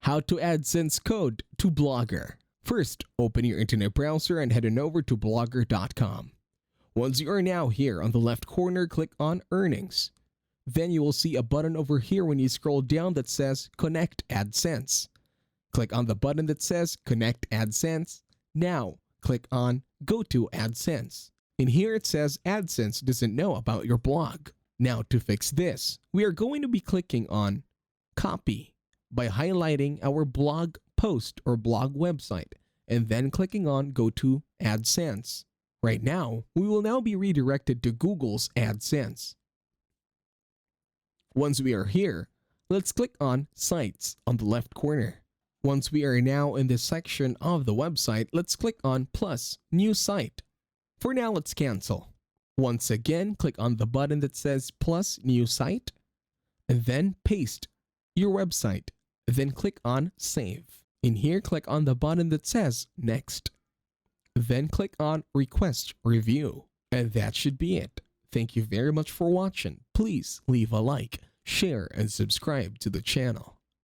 How to AdSense code to Blogger. First, open your internet browser and head on over to blogger.com. Once you are now here on the left corner, click on Earnings. Then you will see a button over here when you scroll down that says Connect AdSense. Click on the button that says Connect AdSense. Now, click on Go to AdSense. In here it says AdSense doesn't know about your blog. Now to fix this, we are going to be clicking on Copy by highlighting our blog post or blog website and then clicking on Go to AdSense. Right now, we will now be redirected to Google's AdSense. Once we are here, let's click on Sites on the left corner. Once we are now in this section of the website, let's click on Plus New Site. For now, let's cancel. Once again, click on the button that says Plus New Site and then paste your website. Then click on Save. In here, click on the button that says Next. Then click on Request Review. And that should be it. Thank you very much for watching. Please leave a like, share, and subscribe to the channel.